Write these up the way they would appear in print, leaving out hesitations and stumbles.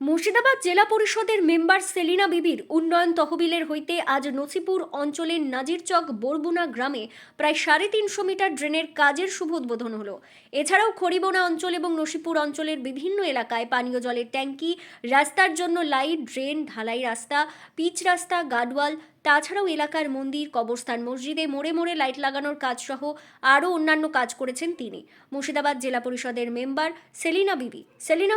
মুর্শিদাবাদ জেলা পরিষদের মেম্বার সেলিনা বিবির উন্নয়ন তহবিলের হইতে আজ নছিপুর অঞ্চলের নাজিরচক বরগুনা গ্রামে প্রায় 350 মিটার ড্রেনের কাজের শুভ উদ্বোধন হলো। এছাড়াও খড়িবোনা অঞ্চল এবং নসিপুর অঞ্চলের বিভিন্ন এলাকায় পানীয় জলের ট্যাঙ্কি, রাস্তার জন্য লাইট, ড্রেন, ঢালাই রাস্তা, পিচ রাস্তা, গার্ডওয়াল, তাছাড়াও এলাকার মন্দির, কবরস্থান, মসজিদে মোড়ে মোড়ে লাইট লাগানোর কাজ সহ আরও অন্যান্য কাজ করেছেন তিনি। মুর্শিদাবাদ জেলা পরিষদের মেম্বার সেলিনা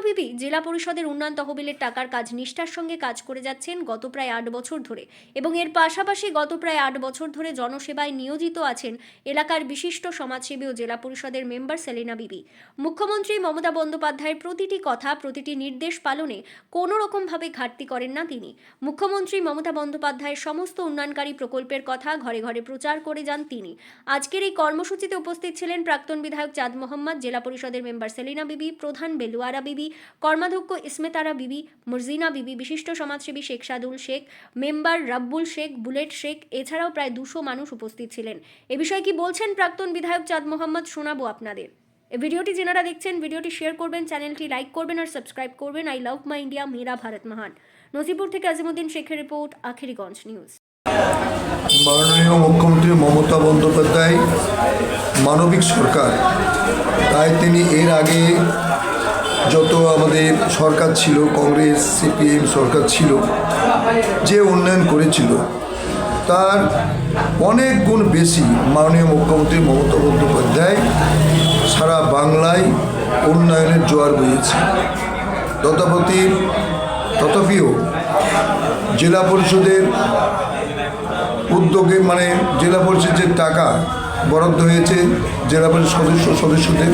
বিবি জেলা পরিষদের উন্নয়ন তহবিলের টাকার কাজ নিষ্ঠার সঙ্গে কাজ করে যাচ্ছেন গত প্রায় 8 বছর ধরে এবং এর পাশাপাশি গত প্রায় 8 বছর ধরে জনসেবায় নিয়োজিত আছেন এলাকার বিশিষ্ট সমাজসেবী ও জেলা পরিষদের মেম্বার সেলিনা বিবি। মুখ্যমন্ত্রী মমতা বন্দ্যোপাধ্যায়ের প্রতিটি কথা, প্রতিটি নির্দেশ পালনে কোনো রকমভাবে ঘাটতি করেন না তিনি। মুখ্যমন্ত্রী মমতা বন্দ্যোপাধ্যায়ের সমস্ত উন্নয়নকারী প্রকল্পের কথা ঘরে ঘরে প্রচার করে যান তিনি। আজকের এই কর্মসূচিতে উপস্থিত ছিলেন প্রাক্তন বিধায়ক চাঁদ মোহাম্মদ, জেলা পরিষদের মেম্বার সেলিনা বিবি, প্রধান বেলুয়ারা বিবি, কর্মাধ্যক্ষ ইসমেতারা বিবি, মর্জিনা বিবি, বিশিষ্ট সমাজসেবী শেখ সাদুল শেখ, মেম্বার রাব্বুল শেখ, বুলেট শেখ, এছাড়াও প্রায় 200 মানুষ উপস্থিত ছিলেন। এ বিষয়ে কি বলছেন প্রাক্তন বিধায়ক চাঁদ মোহাম্মদ শোনাবো আপনাদের। এই ভিডিওটি যারা দেখছেন ভিডিওটি শেয়ার করবেন, চ্যানেলটি লাইক করবেন আর সাবস্ক্রাইব করবেন। আই লাভ মাই ইন্ডিয়া, মেরা ভারত মহান। নসিপুর থেকে আজিমুদ্দিন শেখের রিপোর্ট, আখেরিগঞ্জ নিউজ। মাননীয় মুখ্যমন্ত্রী মমতা বন্দ্যোপাধ্যায় মানবিক সরকার, তাই তিনি এর আগে যত আমাদের সরকার ছিল, কংগ্রেস সিপিএম সরকার ছিল, যে উন্নয়ন করেছিল তার অনেক গুণ বেশি মাননীয় মুখ্যমন্ত্রী মমতা বন্দ্যোপাধ্যায় সারা বাংলায় উন্নয়নের জোয়ার বইয়েছে। তথাপিও জেলা পরিষদের উদ্যোগে জেলা পরিষদের টাকা বরাদ্দ হয়েছে জেলা পরিষদ সদস্যদের।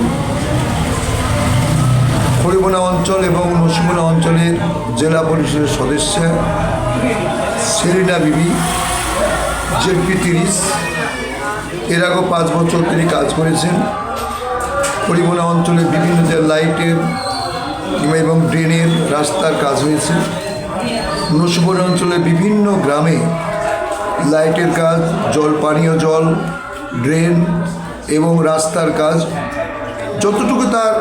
খড়িবোনা অঞ্চল এবং নসিপুরা অঞ্চলের জেলা পরিষদের সদস্য সেলিনা বিবি, জেডপি 30, এর আগেও 5 বছর তিনি কাজ করেছেন। খড়িবোনা অঞ্চলে বিভিন্ন যে লাইটের এবং ড্রেনের রাস্তার কাজ হয়েছে। নসিপুরা অঞ্চলের বিভিন্ন গ্রামে লাইটের কাজ, পানীয় জল, ড্রেন এবং রাস্তার কাজ যতটুকু তার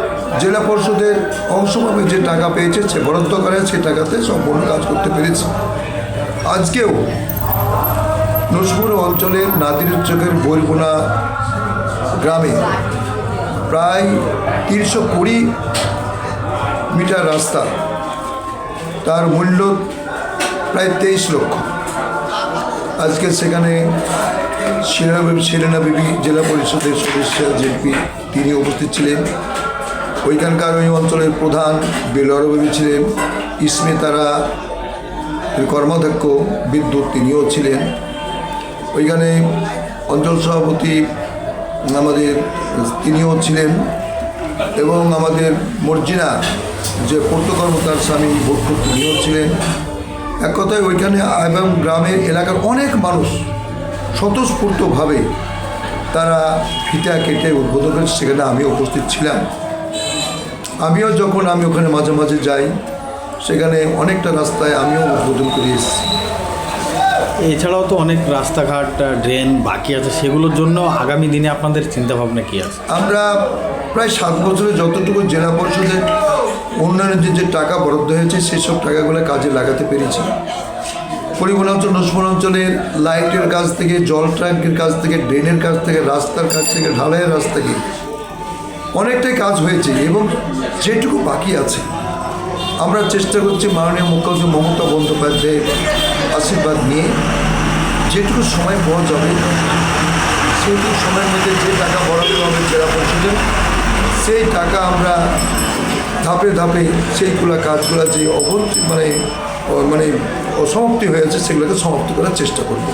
জেলা পরিষদের অংশভাবে যে টাকা পেয়েছে, সে বরাদ্দ করে সে টাকাতে সম্পূর্ণ কাজ করতে পেরেছে। আজকেও নসিপুর অঞ্চলের নাজিরচকের বরগুনা গ্রামে প্রায় 320 মিটার রাস্তা, তার মূল্য প্রায় 23 লক্ষ। আজকে সেখানে সেলিনা বিবি জেলা পরিষদের সদস্য জেডপি তিনি উপস্থিত ছিলেন। ওইখানকার ওই অঞ্চলের প্রধান বেলুয়ারা বিবি ছিলেন, ইসমেতারা কর্মাধ্যক্ষ বিদ্যুৎ তিনিও ছিলেন। ওইখানে অঞ্চল সভাপতি আমাদের তিনিও ছিলেন এবং আমাদের মর্জিনা যে পূর্তকর্ম তার স্বামী ভট্ট তিনিও ছিলেন। এক কথায় ওইখানে এবং গ্রামের এলাকার অনেক মানুষ স্বতঃস্ফূর্তভাবে তারা ফিতা কেটে উদ্বোধন করেছে। সেখানে আমি উপস্থিত ছিলাম। আমি ওখানে মাঝে মাঝে যাই, সেখানে অনেকটা রাস্তায় আমিও উদ্বোধন করে এসেছি। এছাড়াও তো অনেক রাস্তাঘাট, ড্রেন বাকি আছে, সেগুলোর জন্য আগামী দিনে আপনাদের চিন্তাভাবনা কী আছে? আমরা প্রায় 7 বছরে যতটুকু জেলা পরিষদের উন্নয়নের যে টাকা বরাদ্দ হয়েছে সেসব টাকাগুলো কাজে লাগাতে পেরেছি। খড়িবোনা অঞ্চল, নসিপুর অঞ্চলের লাইটের কাজ থেকে, জল ট্যাঙ্কের কাজ থেকে, ড্রেনের কাজ থেকে, রাস্তার কাজ থেকে, ঢালাইয়ের রাস্তা থেকে অনেকটাই কাজ হয়েছে এবং যেটুকু বাকি আছে আমরা চেষ্টা করছি মাননীয় মুখ্যমন্ত্রী মমতা বন্দ্যোপাধ্যায়ের আশীর্বাদ নিয়ে যেটুকু সময় পাওয়া যাবে সেইটুকু সময়ের মধ্যে যে টাকা বরাদ্দ হবে জেলা পরিষদের, সেই টাকা আমরা ধাপে ধাপে সেইগুলো কাজগুলো যে অসমাপ্তি হয়েছে সেগুলোকে সমাপ্তি করার চেষ্টা করব।